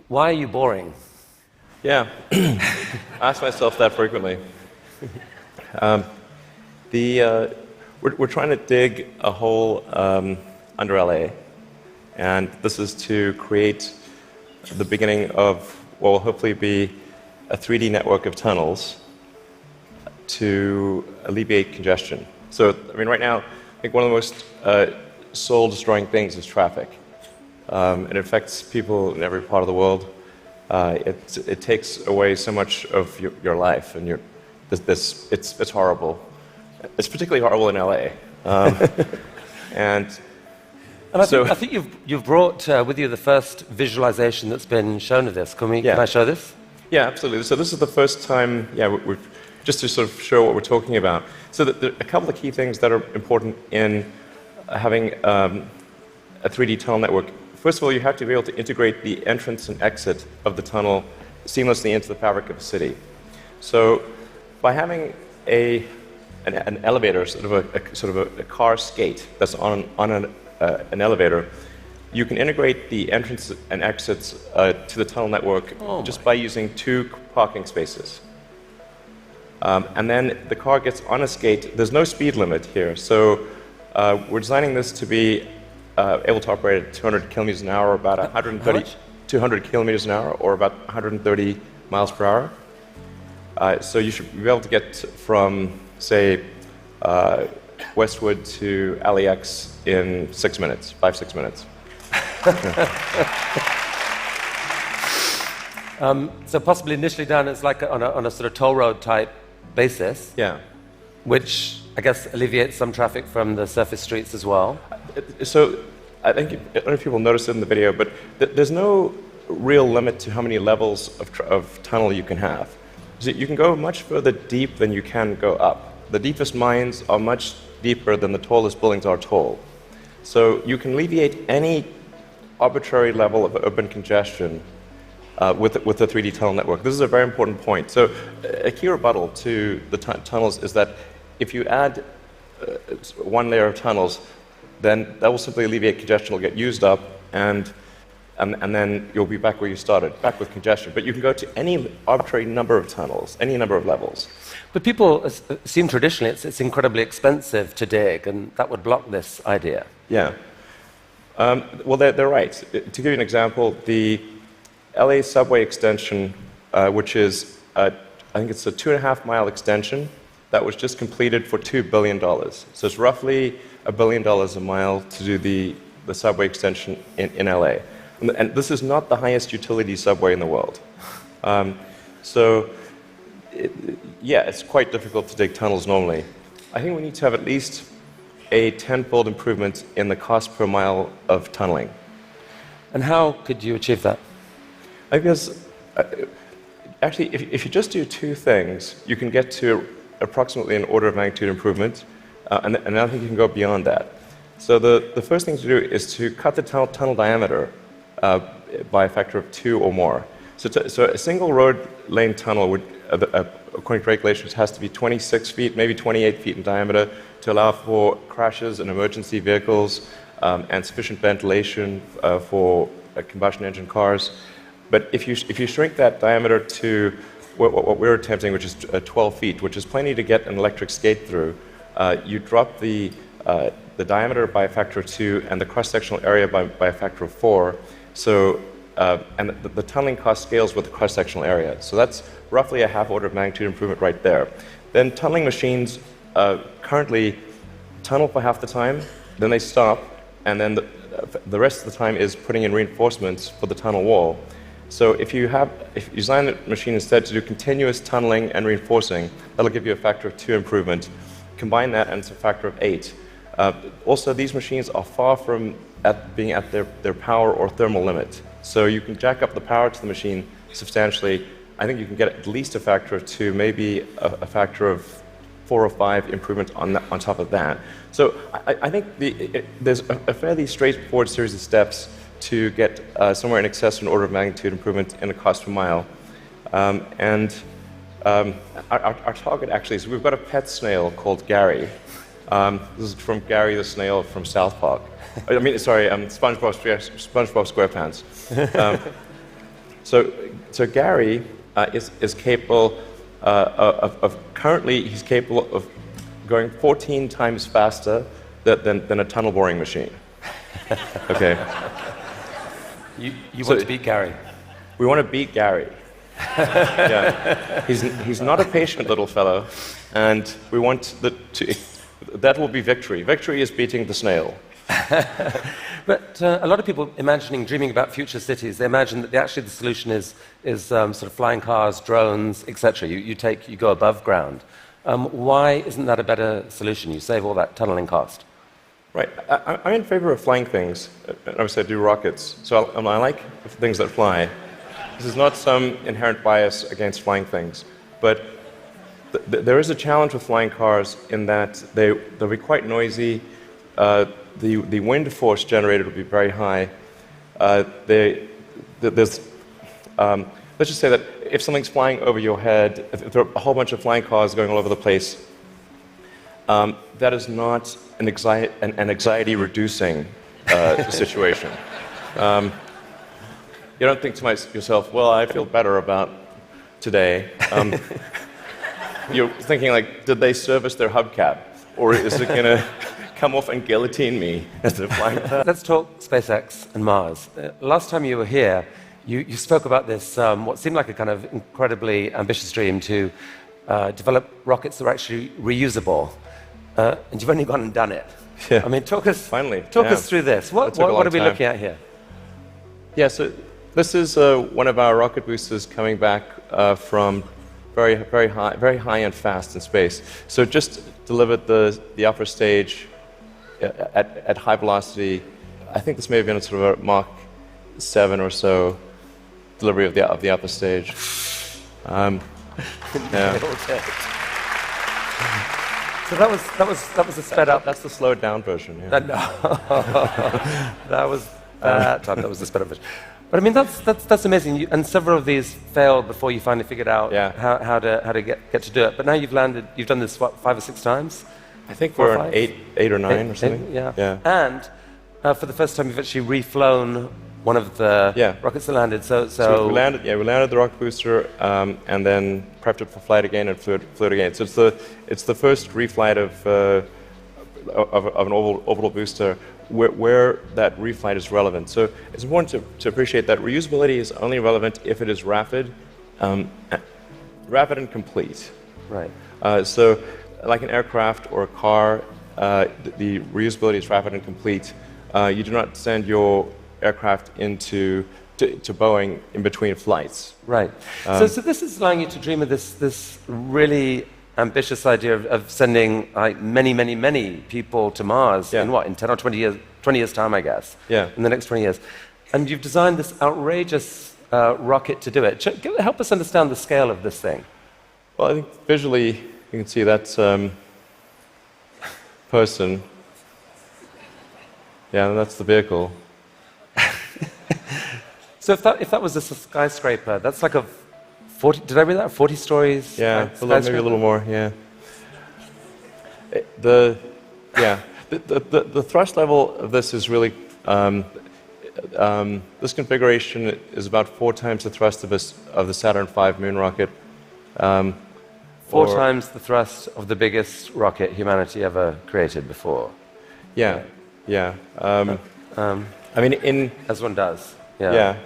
Why are you boring? Yeah, I ask myself that frequently. We're trying to dig a hole under LA, and this is to create the beginning of what will hopefully be a 3D network of tunnels to alleviate congestion. So, I mean, right now, I think one of the most soul-destroying things is traffic. It affects people in every part of the world. It takes away so much of your life, and it's horrible. It's particularly horrible in LA. And I think you've brought with you the first visualization that's been shown of this. Can I show this? Yeah, absolutely. So this is the first time, just to sort of show what we're talking about. So there are a couple of key things that are important in having a 3D tunnel network. First of all, you have to be able to integrate the entrance and exit of the tunnel seamlessly into the fabric of the city. So by having an elevator, sort of a car skate that's on an elevator, you can integrate the entrance and exits to the tunnel network just by using 2 parking spaces. And then the car gets on a skate. There's no speed limit here, so we're designing this to be able to operate at 200 kilometers an hour, about 200 kilometers an hour, or about 130 miles per hour. So you should be able to get from, say, Westwood to LAX in 5-6 minutes. So possibly initially done as like on a sort of toll road type basis. Yeah. Which I guess alleviates some traffic from the surface streets as well. So I don't know if people noticed it in the video, but there's no real limit to how many levels of tunnel you can have. So you can go much further deep than you can go up. The deepest mines are much deeper than the tallest buildings are tall. So you can alleviate any arbitrary level of urban congestion with the 3D tunnel network. This is a very important point. So a key rebuttal to the tunnels is that if you add one layer of tunnels, then that will simply alleviate congestion, will get used up, and then you'll be back where you started, back with congestion. But you can go to any arbitrary number of tunnels, any number of levels. But people assume traditionally it's incredibly expensive to dig, and that would block this idea. Yeah. Well, they're right. To give you an example, the LA subway extension, which is, I think it's a 2.5-mile extension, that was just completed for $2 billion. So it's roughly $1 billion a mile to do the subway extension in LA. And this is not the highest utility subway in the world. It's quite difficult to dig tunnels normally. I think we need to have at least a 10-fold improvement in the cost per mile of tunneling. And how could you achieve that? I guess, actually, if you just do 2 things, you can get to approximately an order of magnitude improvement, and I think you can go beyond that. So the first thing to do is to cut the tunnel diameter by a factor of 2 or more. So a single road lane tunnel would, according to regulations, has to be 26 feet, maybe 28 feet in diameter to allow for crashes and emergency vehicles and sufficient ventilation for combustion engine cars. But if you shrink that diameter to what we're attempting, which is 12 feet, which is plenty to get an electric skate through, you drop the diameter by a factor of 2 and the cross-sectional area by a factor of 4. So, and the tunneling cost scales with the cross-sectional area. So that's roughly a half order of magnitude improvement right there. Then tunneling machines currently tunnel for half the time, then they stop, and then the rest of the time is putting in reinforcements for the tunnel wall. So if you design the machine instead to do continuous tunneling and reinforcing, that'll give you a factor of 2 improvement. Combine that and it's a factor of 8. Also, these machines are far from being at their power or thermal limit. So you can jack up the power to the machine substantially. I think you can get at least a factor of 2, maybe a factor of 4 or 5 improvements on top of that. So I think there's a fairly straightforward series of steps to get somewhere in excess of an order of magnitude improvement in the cost per mile. Our target actually is we've got a pet snail called Gary. This is from Gary the snail from South Park. SpongeBob SquarePants. So Gary is capable currently he's capable of going 14 times faster than a tunnel boring machine. Okay. You want to beat Gary? We want to beat Gary. Yeah. He's not a patient little fellow, and we want that will be victory. Victory is beating the snail. But a lot of people dreaming about future cities, they imagine that actually the solution is sort of flying cars, drones, etc. You go above ground. Why isn't that a better solution? You save all that tunneling cost. Right. I'm in favor of flying things. Obviously, I do rockets, so I like things that fly. This is not some inherent bias against flying things, but there is a challenge with flying cars in that they'll be quite noisy. The wind force generated will be very high. Let's just say that if something's flying over your head, if there are a whole bunch of flying cars going all over the place, that is not an anxiety-reducing situation. You don't think to yourself, well, I feel better about today. You're thinking, like, did they service their hubcap? Or is it going to come off and guillotine me as they're flying past? Let's talk SpaceX and Mars. Last time you were here, you spoke about this, what seemed like a kind of incredibly ambitious dream to develop rockets that are actually reusable. And you've only gone and done it. Yeah. I mean, talk us through this. What are we looking at here? Yeah, so this is one of our rocket boosters coming back from very high and fast in space. So just delivered the upper stage at high velocity. I think this may have been a sort of a Mach 7 or so delivery of the upper stage. Yeah. So that was a sped up. That's the slowed down version. Yeah. That was the sped up version. But I mean, that's amazing. And several of these failed before you finally figured out how to get to do it. But now you've done this, what, 5 or 6 times? I think we're on 8 or 9 or something. Yeah. And for the first time, you've actually reflown one of the rockets that landed. So we landed the rocket booster and then prepped it for flight again and flew it again. So it's the first reflight of an orbital booster where that reflight is relevant. So it's important to appreciate that reusability is only relevant if it is rapid and complete. Right. So like an aircraft or a car, the reusability is rapid and complete. You do not send your aircraft to Boeing in between flights. Right. So this is allowing you to dream of this really ambitious idea of sending many people to Mars in 10 or 20 years time, I guess. Yeah. In the next 20 years. And you've designed this outrageous rocket to do it. Help us understand the scale of this thing. Well, I think visually you can see that's person. Yeah, and that's the vehicle. So if that was a skyscraper, that's like a 40. Did I read that? 40 stories. Yeah, maybe a little more. Yeah. The thrust level of this is really this configuration is about 4 times the thrust of the Saturn V moon rocket. 4 times the thrust of the biggest rocket humanity ever created before. Yeah. I mean, as one does. Yeah.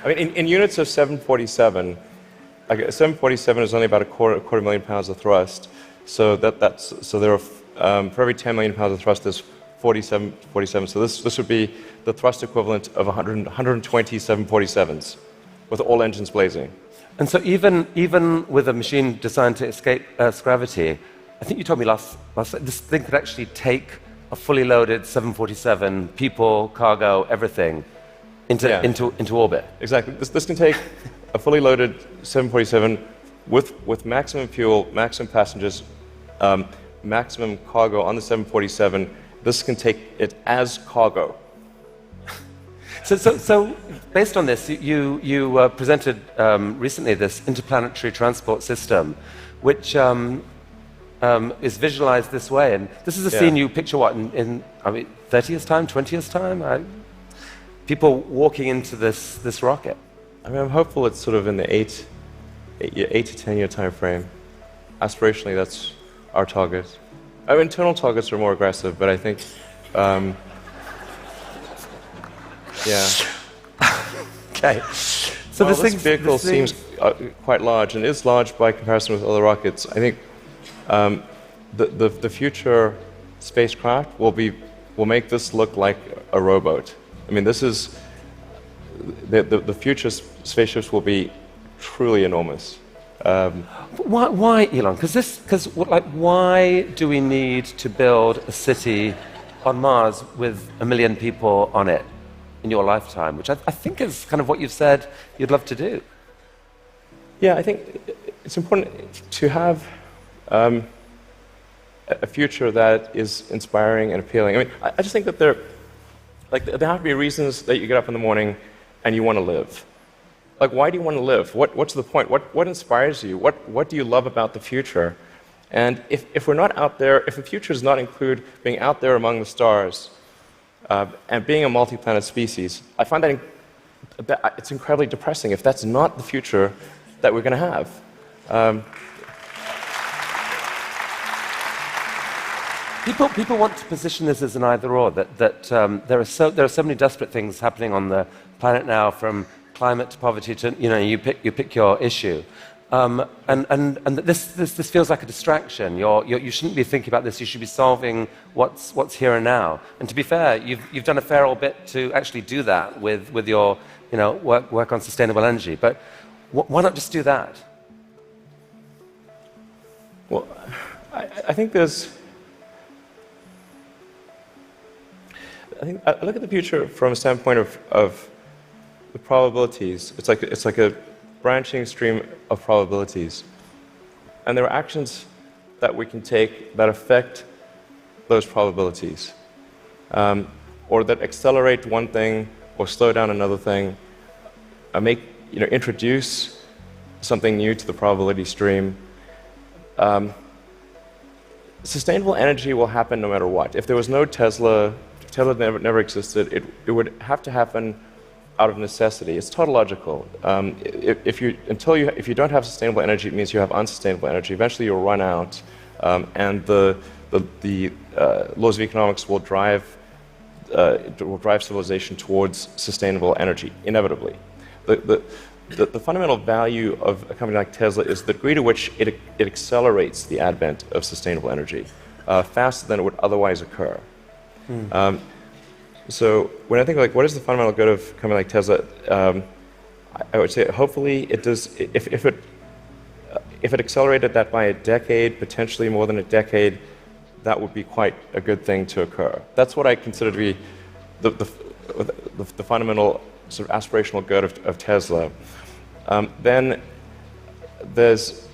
I mean, in units of 747, like a 747 is only about a quarter million pounds of thrust. So there are for every 10 million pounds of thrust, there's 47. So this would be the thrust equivalent of 120 747s, with all engines blazing. And so even with a machine designed to escape Earth's gravity, I think you told me last this thing could actually take a fully loaded 747, people, cargo, everything, into orbit. Exactly. This can take a fully loaded 747 with maximum fuel, maximum passengers, maximum cargo on the 747. This can take it as cargo. So based on this, you presented recently this interplanetary transport system, which is visualized this way. And this is a scene you picture, what, in 30 years' time, 20 years' time? people walking into this rocket? I mean, I'm hopeful it's sort of in the 8 to 10 year time frame. Aspirationally, that's our target. Our internal targets are more aggressive, but I think, yeah. Okay. So Well, this vehicle seems quite large, and is large by comparison with other rockets. I think the future spacecraft will make this look like a rowboat. I mean, this is the future spaceships will be truly enormous. Why, Elon? Because why do we need to build a city on Mars with 1 million people on it in your lifetime, which I think is kind of what you've said you'd love to do? Yeah, I think it's important to have a future that is inspiring and appealing. I mean, I just think that there have to be reasons that you get up in the morning and you want to live. Like, why do you want to live? What's the point? What inspires you? What do you love about the future? And if we're not out there, if the future does not include being out there among the stars and being a multi-planet species, I find that it's incredibly depressing if that's not the future that we're going to have. People want to position this as an either-or, that there are so many desperate things happening on the planet now, from climate to poverty to, you pick your issue. And that this feels like a distraction. You shouldn't be thinking about this. You should be solving what's here and now. And to be fair, you've done a fair old bit to actually do that with your work on sustainable energy. But why not just do that? Well, I think there's. I look at the future from a standpoint of the probabilities. It's like a branching stream of probabilities. And there are actions that we can take that affect those probabilities, or that accelerate one thing or slow down another thing, introduce something new to the probability stream. Sustainable energy will happen no matter what. If there was no Tesla never existed, it would have to happen out of necessity. It's tautological. If you don't have sustainable energy, it means you have unsustainable energy. Eventually, you'll run out, and the laws of economics will drive civilization towards sustainable energy inevitably. The fundamental value of a company like Tesla is the degree to which it accelerates the advent of sustainable energy faster than it would otherwise occur. So when I think what is the fundamental good of a company like Tesla, I would say hopefully it does. If it accelerated that by a decade, potentially more than a decade, that would be quite a good thing to occur. That's what I consider to be the fundamental sort of aspirational good of Tesla. Then there's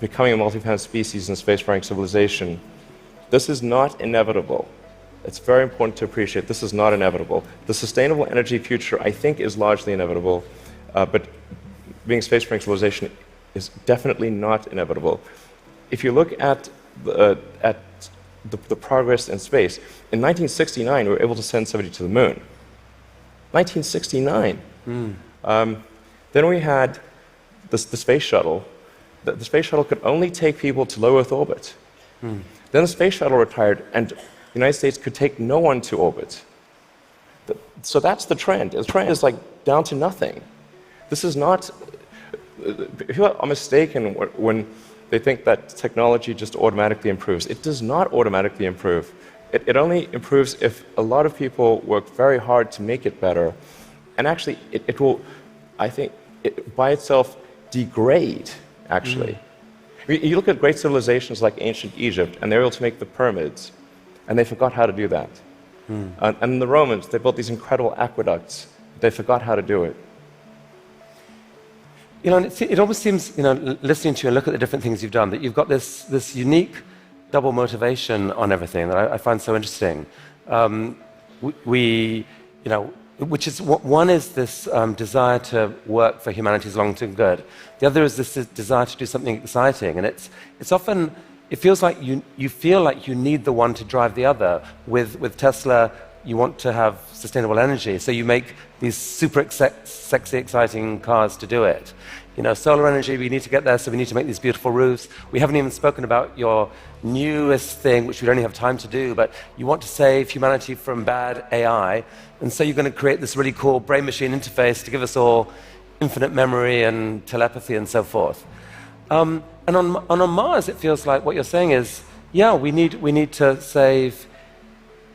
becoming a multi-planet species and spacefaring civilization. This is not inevitable. It's very important to appreciate this is not inevitable. The sustainable energy future, I think, is largely inevitable, but being a spacefaring civilization is definitely not inevitable. If you look at the progress in space, in 1969 we were able to send somebody to the moon. 1969. Then we had the space shuttle. The space shuttle could only take people to low Earth orbit. Then the space shuttle retired, and the United States could take no one to orbit. So that's the trend. The trend is down to nothing. This is not. People are mistaken when they think that technology just automatically improves. It does not automatically improve. It only improves if a lot of people work very hard to make it better. And actually, it will, I think, by itself degrade, actually. You look at great civilizations like ancient Egypt, and they were able to make the pyramids. And they forgot how to do that. And the Romans, they built these incredible aqueducts. They forgot how to do it. It almost seems, listening to you and look at the different things you've done, that you've got this unique double motivation on everything that I find so interesting. Which is one is this desire to work for humanity's long-term good. The other is this desire to do something exciting, and it's often. It feels like you feel like you need the one to drive the other. With Tesla, you want to have sustainable energy, so you make these super sexy, exciting cars to do it. You know, solar energy, we need to get there, so we need to make these beautiful roofs. We haven't even spoken about your newest thing, which we don't have time to do, but you want to save humanity from bad AI, and so you're going to create this really cool brain-machine interface to give us all infinite memory and telepathy and so forth. And on Mars, it feels like what you're saying is, yeah, we need to save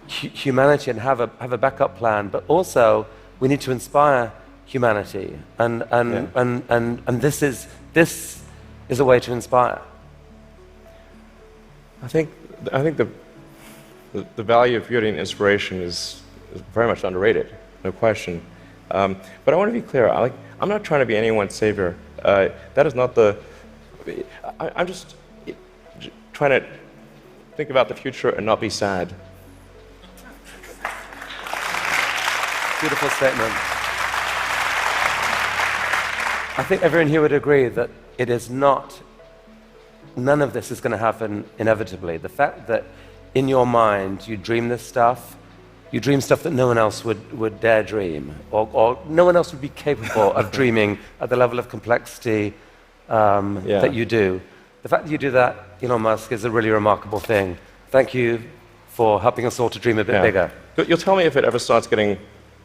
humanity and have a backup plan, but also we need to inspire humanity, and this is a way to inspire. I think the value of beauty and inspiration is very much underrated, no question. But I want to be clear. I'm not trying to be anyone's savior. That is not the. I'm just trying to think about the future and not be sad. Beautiful statement. I think everyone here would agree that it is not, none of this is going to happen inevitably. The fact that in your mind you dream this stuff, you dream stuff that no one else would dare dream, or no one else would be capable of dreaming at the level of complexity that you do. The fact that you do that, Elon Musk, is a really remarkable thing. Thank you for helping us all to dream a bit bigger. You'll tell me if it ever starts getting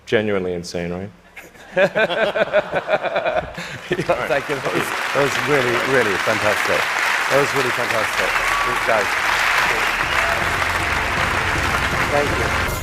genuinely insane, right? Thank you. That was really, really fantastic. That was really fantastic. Thanks, guys. Thank you.